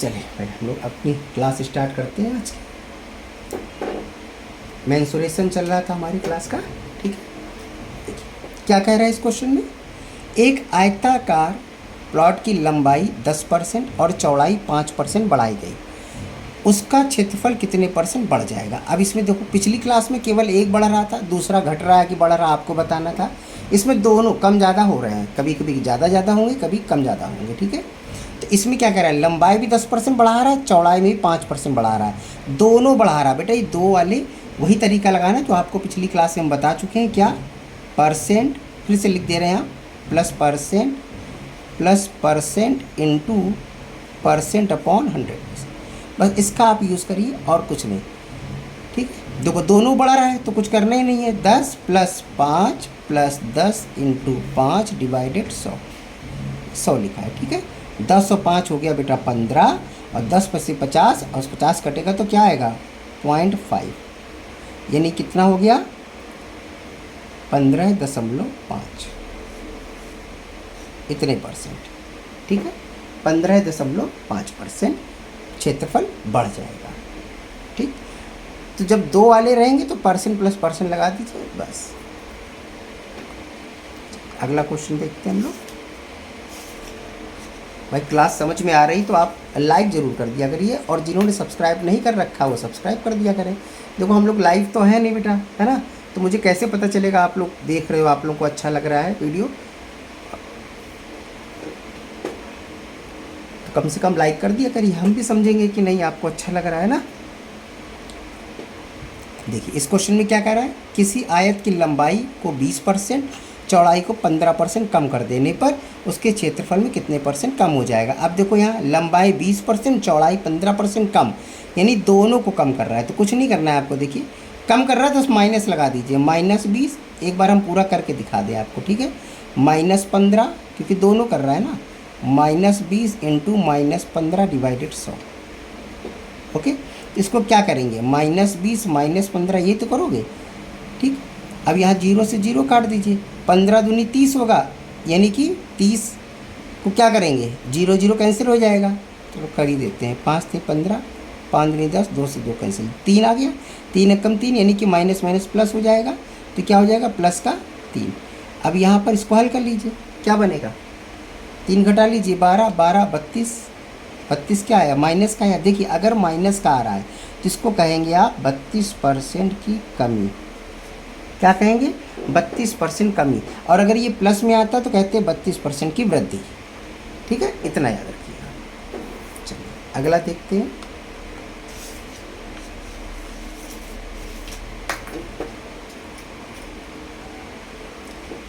चलिए भाई हम लोग अपनी क्लास स्टार्ट करते हैं। आज मेंसुरेशन चल रहा था हमारी क्लास का, ठीक है। देखिए क्या कह रहा है इस क्वेश्चन में, एक आयताकार प्लॉट की लंबाई 10% और चौड़ाई 5% बढ़ाई गई, उसका क्षेत्रफल कितने परसेंट बढ़ जाएगा। अब इसमें देखो पिछली क्लास में केवल एक बढ़ रहा था, दूसरा घट रहा है कि बढ़ रहा आपको बताना था। इसमें दोनों कम ज़्यादा हो रहे हैं, कभी कभी ज़्यादा होंगे, कभी कम ज़्यादा होंगे, ठीक है। तो इसमें क्या कह रहा है, लंबाई भी 10% बढ़ा रहा है, चौड़ाई में भी 5% बढ़ा रहा है, दोनों बढ़ा रहा है। बेटा ये दो वाले वही तरीका लगाना जो आपको पिछली क्लास में हम बता चुके हैं। क्या परसेंट, फिर से लिख दे रहे हैं आप, plus percent into percent upon 100, बस इसका आप यूज़ करिए और कुछ नहीं, ठीक है। देखो दोनों बढ़ा रहा है तो कुछ करना ही नहीं है। 10 + 5 + 10 इंटू 5 डिवाइडेड 100 लिखा है, ठीक है। 10 और 5 हो गया बेटा 15, और 10 + से 50, और 50 कटेगा तो क्या आएगा 0.5, यानी कितना हो गया 15.5 इतने परसेंट, ठीक है। 15.5% क्षेत्रफल बढ़ जाएगा, ठीक। तो जब दो वाले रहेंगे तो परसेंट प्लस परसेंट लगा दीजिए बस। अगला क्वेश्चन देखते हैं हम लोग। भाई क्लास समझ में आ रही तो आप लाइक ज़रूर कर दिया करिए, और जिन्होंने सब्सक्राइब नहीं कर रखा वो सब्सक्राइब कर दिया करें। देखो हम लोग लाइव तो है नहीं बेटा, है ना, तो मुझे कैसे पता चलेगा आप लोग देख रहे हो, आप लोगों को अच्छा लग रहा है वीडियो। तो कम से कम लाइक कर दिया करिए, हम भी समझेंगे कि नहीं आपको अच्छा लग रहा है ना। देखिए इस क्वेश्चन में क्या कह रहा है, किसी आयत की लंबाई को 20%, चौड़ाई को 15% कम कर देने पर उसके क्षेत्रफल में कितने परसेंट कम हो जाएगा। अब देखो यहाँ लंबाई 20%, चौड़ाई 15% कम, यानी दोनों को कम कर रहा है। तो कुछ नहीं करना है आपको, देखिए कम कर रहा है तो माइनस लगा दीजिए, -20। एक बार हम पूरा करके दिखा दें आपको, ठीक है। -15 क्योंकि दोनों कर रहा है ना, -20 इंटू -15 डिवाइडेड 100, ओके। इसको क्या करेंगे, -20 -15 ये तो करोगे, ठीक। अब यहाँ 0 से 0 काट दीजिए, 15 दूनी 30 होगा, यानी कि 30 को क्या करेंगे, 0 0 कैंसिल हो जाएगा। तो कर ही देते हैं, 5 थे 15, 5 दूनी 10, 2 से 2 कैंसिल, 3 आ गया, 3 एकम 3, यानी कि माइनस माइनस प्लस हो जाएगा। तो क्या हो जाएगा प्लस का 3। अब यहाँ पर इसको हल कर लीजिए, क्या बनेगा, 3 घटा लीजिए, 12 12 32, 32 क्या आया माइनस का आया। देखिए अगर माइनस का आ रहा है तो इसको कहेंगे आप 32% की कमी। क्या कहेंगे, 32% कमी। और अगर ये प्लस में आता तो कहते हैं 32% की वृद्धि, ठीक है। इतना याद रखिएगा। चलिए अगला देखते हैं।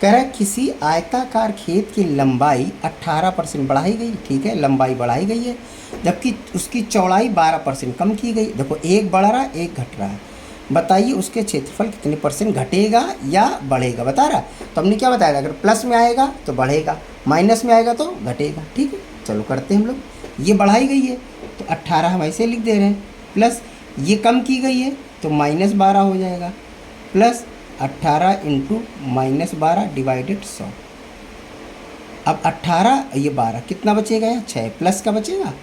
कह रहा है किसी आयताकार खेत की लंबाई 18% बढ़ाई गई, ठीक है, लंबाई बढ़ाई गई है, जबकि उसकी चौड़ाई 12% कम की गई। देखो एक बढ़ रहा है एक घट रहा है, बताइए उसके क्षेत्रफल कितने परसेंट घटेगा या बढ़ेगा, बता रहा। तो हमने क्या बताया, अगर प्लस में आएगा तो बढ़ेगा, माइनस में आएगा तो घटेगा, ठीक है। चलो करते हैं हम लोग। ये बढ़ाई गई है तो 18 हम ऐसे लिख दे रहे हैं, प्लस ये कम की गई है तो -12 हो जाएगा, प्लस 18 इंटू -12 डिवाइडेड 100। अब 18 ये 12 कितना बचेगा, यहाँ 6 प्लस का बचेगा,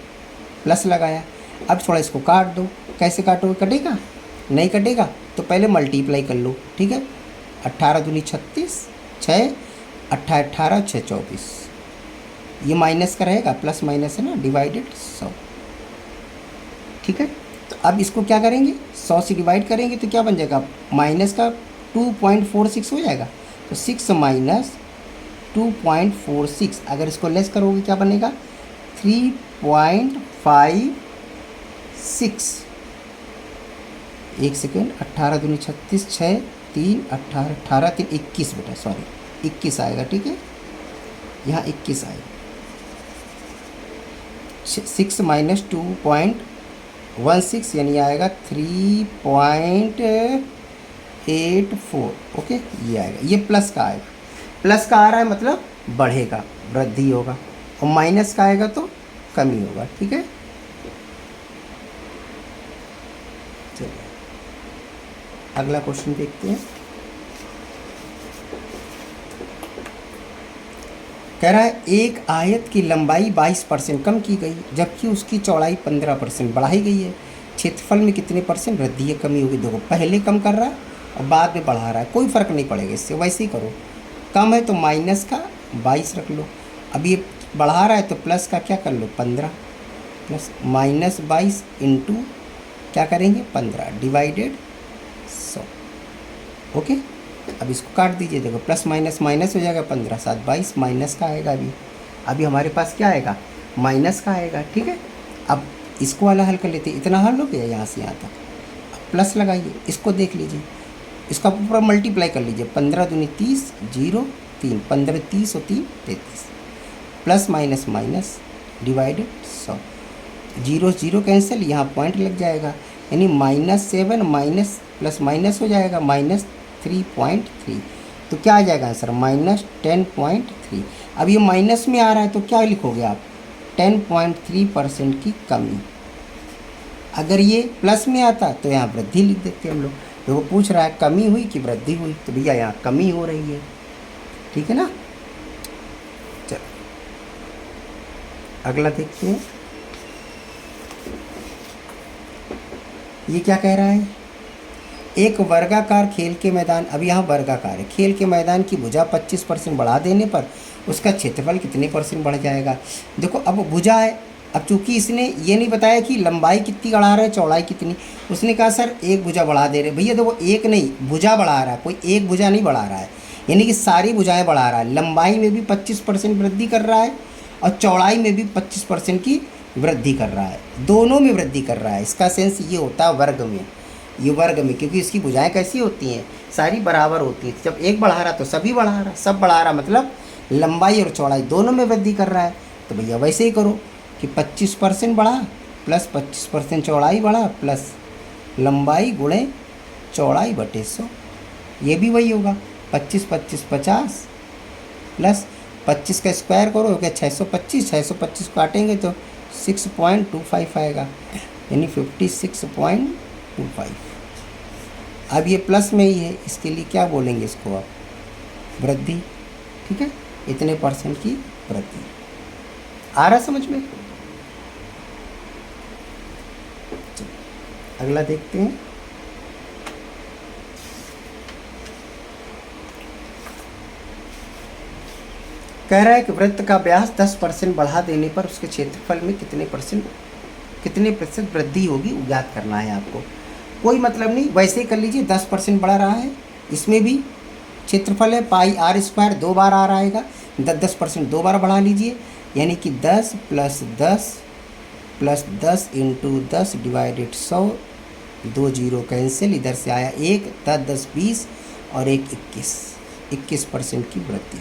प्लस लगाया। अब थोड़ा इसको काट दो, कैसे काटोगे, कटेगा नहीं कटेगा, तो पहले मल्टीप्लाई कर लो, ठीक है। 18 दूनी 36, 6 18 18 6 24, ये माइनस का रहेगा, प्लस माइनस है ना, डिवाइडेड 100, ठीक है। तो अब इसको क्या करेंगे, 100 से डिवाइड करेंगे तो क्या बन जाएगा, माइनस का 2.46 हो जाएगा। तो 6 माइनस 2.46, अगर इसको लेस करोगे क्या बनेगा 3.56। एक सेकेंड, 18 दूनी 36, 6 3 18 18 3 21 बेटा, सॉरी 21 आएगा, ठीक है। यहाँ 21 आएगा। 6 माइनस 2.16 यानी आएगा 3.84, ओके। ये आएगा, ये प्लस का आएगा, प्लस का आ रहा है मतलब बढ़ेगा, वृद्धि होगा, और माइनस का आएगा तो कमी होगा, ठीक है। चलिए अगला क्वेश्चन देखते हैं। कह रहा है एक आयत की लंबाई 22% कम की गई जबकि उसकी चौड़ाई 15% बढ़ाई गई है, क्षेत्रफल में कितने परसेंट वृद्धि है कमी होगी। देखो पहले कम कर रहा है और बाद में बढ़ा रहा है, कोई फ़र्क नहीं पड़ेगा इससे, वैसे ही करो। कम है तो माइनस का 22 रख लो, अब ये बढ़ा रहा है तो प्लस का क्या कर लो 15 प्लस -22 इंटू क्या करेंगे 15 डिवाइडेड 100। ओके, अब इसको काट दीजिए, देखो प्लस माइनस माइनस हो जाएगा, 15 7 22 माइनस का आएगा। अभी हमारे पास क्या आएगा माइनस का आएगा। ठीक है, अब इसको वाला हल कर लेते हैं, इतना हल हो गया यहाँ से यहाँ तक। अब प्लस लगाइए, इसको देख लीजिए, इसका पूरा मल्टीप्लाई कर लीजिए, 15 दूनी 30 0 3 15 30 और 3 33 plus minus minus divided 100, 0 0 cancel, यहाँ पॉइंट लग जाएगा, यानी -7 माइनस प्लस माइनस हो जाएगा -3.3, तो क्या आ जाएगा आंसर -10.3। अब ये माइनस में आ रहा है तो क्या लिखोगे आप 10.3% की कमी। अगर ये प्लस में आता तो यहाँ वृद्धि लिख देते हम लोग। तो वो पूछ रहा है कमी हुई कि वृद्धि हुई, तो भैया यहाँ कमी हो रही है। ठीक है ना, चलो अगला देखते हैं। ये क्या कह रहा है, एक वर्गाकार खेल के मैदान, अब यहाँ वर्गाकार है, खेल के मैदान की भुजा 25% बढ़ा देने पर उसका क्षेत्रफल कितने परसेंट बढ़ जाएगा। देखो अब भुजा है, अब चूंकि इसने ये नहीं बताया कि लंबाई कितनी बढ़ा रहा है चौड़ाई कितनी, उसने कहा सर एक भुजा बढ़ा दे रहे। भैया देखो एक नहीं भुजा बढ़ा रहा है, कोई एक भुजा नहीं बढ़ा रहा है, यानी कि सारी भुजाएं बढ़ा रहा है। लंबाई में भी 25% वृद्धि कर रहा है और चौड़ाई में भी 25% की वृद्धि कर रहा है, दोनों में वृद्धि कर रहा है। इसका सेंस ये होता है वर्ग में, ये वर्ग में, क्योंकि इसकी भुजाएं कैसी होती हैं सारी बराबर होती हैं। जब एक बढ़ा रहा तो सभी बढ़ा रहा, सब बढ़ा रहा मतलब लंबाई और चौड़ाई दोनों में वृद्धि कर रहा है। तो भैया वैसे ही करो कि 25% बढ़ा प्लस 25% चौड़ाई बढ़ा प्लस लंबाई गुणे चौड़ाई बटे 100, ये भी वही होगा 25 25 50 प्लस 25 का स्क्वायर करो क्या 625, 625 काटेंगे तो 6.25 आएगा, यानी 56.25। अब ये प्लस में ही है, इसके लिए क्या बोलेंगे इसको आप वृद्धि। ठीक है, इतने परसेंट की वृद्धि। आ रहा समझ में। अगला देखते हैं। कह रहा है कि वृत्त का व्यास 10% बढ़ा देने पर उसके क्षेत्रफल में कितने प्रतिशत वृद्धि होगी ज्ञात करना है आपको। कोई मतलब नहीं, वैसे ही कर लीजिए, 10% बढ़ा रहा है, इसमें भी क्षेत्रफल है पाई r स्क्वायर 2 बार आ आएगा, 10% 2 बार बढ़ा लीजिए, यानी कि 10 + 10 + 10 × 10 डिवाइडेड 100, 2 0 कैंसिल, इधर से आया 1, 10 10 20 और 1 21% की वृद्धि।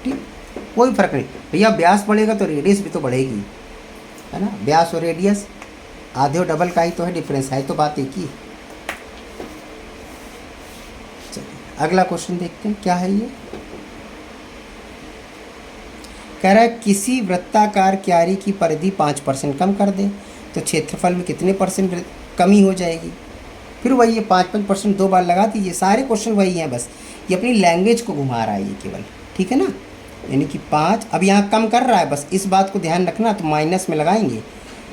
ठीक, कोई फर्क नहीं भैया, व्यास बढ़ेगा तो रेडियस भी तो बढ़ेगी, है ना। व्यास और रेडियस आधे और डबल का ही तो है डिफरेंस, है तो बात एक ही। चलिए अगला क्वेश्चन देखते हैं क्या है ये। कह रहा है किसी वृत्ताकार क्यारी की परिधि 5% कम कर दें तो क्षेत्रफल में कितने परसेंट कमी हो जाएगी। फिर वही है 5% 2 बार लगा दीजिए, सारे क्वेश्चन वही हैं, बस ये अपनी लैंग्वेज को घुमा रहा है ये केवल। ठीक है ना, यानी कि 5, अब यहाँ कम कर रहा है, बस इस बात को ध्यान रखना, तो माइनस में लगाएंगे।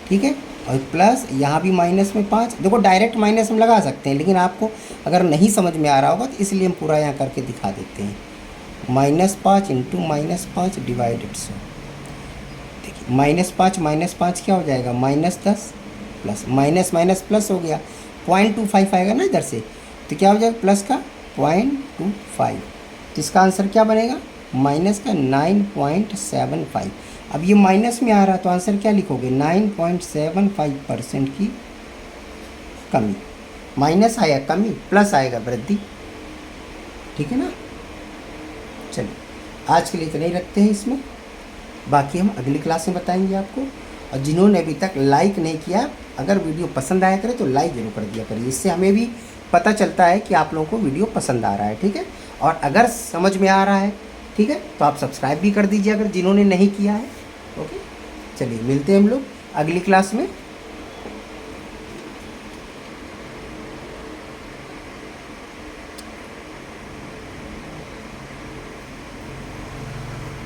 ठीक है, और प्लस यहाँ भी माइनस में 5, देखो डायरेक्ट माइनस में लगा सकते हैं, लेकिन आपको अगर नहीं समझ में आ रहा होगा तो इसलिए हम पूरा यहाँ करके दिखा देते हैं। -5 × -5 डिवाइडेड 100। देखिए -5 क्या हो जाएगा -10 प्लस माइनस माइनस प्लस हो गया, 0.25 आएगा ना इधर से, तो क्या हो जाएगा प्लस का 0.25, तो इसका आंसर क्या बनेगा माइनस का 9.75। अब ये माइनस में आ रहा है तो आंसर क्या लिखोगे 9.75% की कमी। माइनस आया कमी, प्लस आएगा वृद्धि। ठीक है ना, चलिए आज के लिए इतना ही रखते हैं इसमें, बाकी हम अगली क्लास में बताएंगे आपको। और जिन्होंने अभी तक लाइक नहीं किया, अगर वीडियो पसंद आया करे तो लाइक जरूर कर दिया करिए, इससे हमें भी पता चलता है कि आप लोगों को वीडियो पसंद आ रहा है। ठीक है, और अगर समझ में आ रहा है ठीक है तो आप सब्सक्राइब भी कर दीजिए अगर जिन्होंने नहीं किया है। ओके, चलिए मिलते हैं हम लोग अगली क्लास में।